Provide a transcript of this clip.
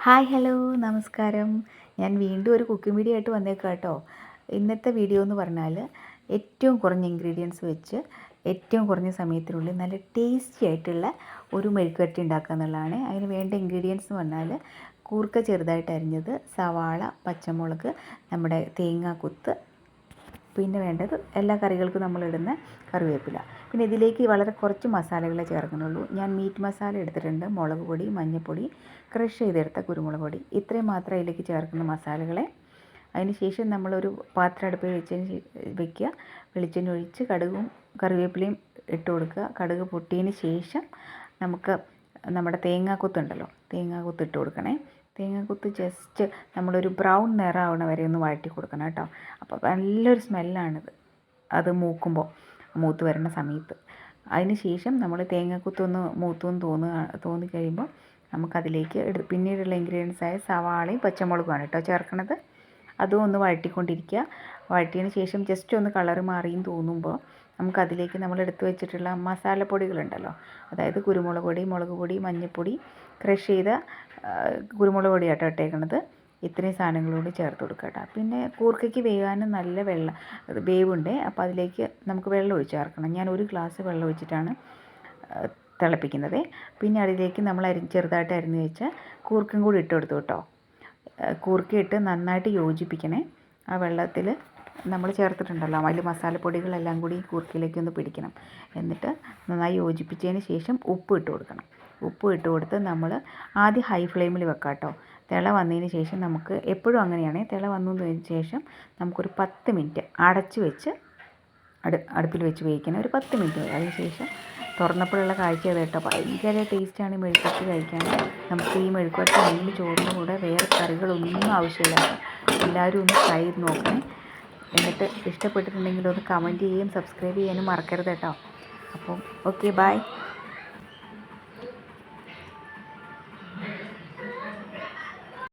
Hi hello നമസ്കാരം. ഞാൻ വീണ്ടും ഒരു കുക്കിംഗ് വീഡിയോ ആയിട്ട് വന്നേക്കാം കേട്ടോ. ഇന്നത്തെ വീഡിയോ എന്ന് പറഞ്ഞാൽ ഏറ്റവും കുറഞ്ഞ ഇൻഗ്രീഡിയൻസ് വെച്ച് ഏറ്റവും കുറഞ്ഞ സമയത്തിനുള്ളിൽ നല്ല ടേസ്റ്റി ആയിട്ടുള്ള ഒരു മെഴുക്കുവരട്ടി ഉണ്ടാക്കുക എന്നുള്ളതാണ്. അതിന് വേണ്ട ഇൻഗ്രീഡിയൻസ് എന്ന് പറഞ്ഞാൽ കൂർക്ക ചെറുതായിട്ട് അരിഞ്ഞത്, സവാള, പച്ചമുളക്, നമ്മുടെ തേങ്ങാക്കൊത്ത്, പിന്നെ വേണ്ടത് എല്ലാ കറികൾക്കും നമ്മളിടുന്ന കറിവേപ്പില. പിന്നെ ഇതിലേക്ക് വളരെ കുറച്ച് മസാലകളെ ചേർക്കുന്നുള്ളൂ. ഞാൻ മീറ്റ് മസാല എടുത്തിട്ടുണ്ട്, മുളക് പൊടി, മഞ്ഞൾപ്പൊടി, ക്രഷ് ചെയ്തെടുത്ത കുരുമുളക് പൊടി, ഇത്രയും മാത്രം ഇതിലേക്ക് ചേർക്കുന്ന മസാലകളെ. അതിന് ശേഷം നമ്മളൊരു പാത്രം അടുപ്പിൽ വെക്കുക. വെളിച്ചെണ്ണ ഒഴിച്ച് കടുകും കറിവേപ്പിലയും ഇട്ട് കൊടുക്കുക. കടുക് പൊട്ടിയതിന് ശേഷം നമുക്ക് നമ്മുടെ തേങ്ങാക്കൊത്തുണ്ടല്ലോ, തേങ്ങാക്കൊത്ത് ഇട്ട് കൊടുക്കണേ. തേങ്ങാക്കൊത്ത് ജസ്റ്റ് നമ്മളൊരു ബ്രൗൺ നിറമാവണ വരെ ഒന്ന് വഴറ്റി കൊടുക്കണം കേട്ടോ. അപ്പോൾ നല്ലൊരു സ്മെല്ലാണിത്, അത് മൂത്ത് വരുന്ന സമയത്ത്. അതിന് ശേഷം നമ്മൾ തേങ്ങാക്കൊത്തൊന്ന് മൂത്തെന്ന് തോന്നിക്കഴിയുമ്പോൾ നമുക്കതിലേക്ക് പിന്നീടുള്ള ഇൻഗ്രീഡിയൻസായ സവാളയും പച്ചമുളകുമാണ് കേട്ടോ ചേർക്കണത്. അതും ഒന്ന് വഴറ്റിക്കൊണ്ടിരിക്കുക. വഴറ്റിയതിന് ശേഷം ജസ്റ്റ് ഒന്ന് കളറ് മാറിയും തോന്നുമ്പോൾ നമുക്കതിലേക്ക് നമ്മൾ എടുത്തു വെച്ചിട്ടുള്ള മസാലപ്പൊടികളുണ്ടല്ലോ, അതായത് കുരുമുളക് പൊടി, മുളക് പൊടി, മഞ്ഞൾപ്പൊടി, ക്രഷ് ചെയ്ത കുരുമുളക് പൊടിയാട്ടോ ഇട്ടേക്കണത്. ഇത്രയും സാധനങ്ങളോട് ചേർത്ത് കൊടുക്കുക കേട്ടോ. പിന്നെ കൂർക്കയ്ക്ക് വേകാനും നല്ല വേവുണ്ട്. അപ്പോൾ അതിലേക്ക് നമുക്ക് വെള്ളം ഒഴിച്ച് ചേർക്കണം. ഞാൻ ഒരു ഗ്ലാസ് വെള്ളം ഒഴിച്ചിട്ടാണ് തിളപ്പിക്കുന്നത്. പിന്നെ അതിലേക്ക് നമ്മൾ ചെറുതായിട്ട് അരിഞ്ഞ് വെച്ച കൂർക്കയും കൂടി ഇട്ട് കൊടുത്തു കേട്ടോ. കൂർക്ക ഇട്ട് നന്നായിട്ട് യോജിപ്പിക്കണേ. ആ വെള്ളത്തിൽ നമ്മൾ ചേർത്തിട്ടുണ്ടല്ലോ, അതിൽ മസാലപ്പൊടികളെല്ലാം കൂടി കൂർക്കയിലേക്ക് ഒന്ന് പിടിക്കണം. എന്നിട്ട് നന്നായി യോജിപ്പിച്ചതിന് ശേഷം ഉപ്പ് ഇട്ട് കൊടുക്കണം. ഉപ്പ് ഇട്ട് കൊടുത്ത് നമ്മൾ ആദ്യം ഹൈ ഫ്ലെയിമിൽ വെക്കാം കേട്ടോ. തിള വന്നതിന് ശേഷം നമുക്ക് എപ്പോഴും അങ്ങനെയാണ്, തിള വന്നതിന് ശേഷം നമുക്കൊരു 10 മിനിറ്റ് അടച്ച് വെച്ച് അടുപ്പിൽ വെച്ച് വേവിക്കണം. ഒരു 10 മിനിറ്റ്. അതിന് ശേഷം തുറന്നപ്പോഴുള്ള കാഴ്ച കേട്ടോ, ഭയങ്കര ടേസ്റ്റാണ് ഈ മെഴുക്കുവരട്ടി കഴിക്കാൻ. നമുക്ക് ഈ മെഴുക്കുവരട്ടി നല്ല ചോറിൻ്റെ കൂടെ വേറെ കറികളൊന്നും ആവശ്യമില്ല. എല്ലാവരും ഒന്ന് ട്രൈ ചെയ്ത് നോക്കണേ. എന്നിട്ട് ഇഷ്ടപ്പെട്ടിട്ടുണ്ടെങ്കിൽ ഒന്ന് കമൻറ്റ് ചെയ്യുകയും സബ്സ്ക്രൈബ് ചെയ്യാനും മറക്കരുത് കേട്ടോ. അപ്പോൾ ഓക്കെ, ബൈ.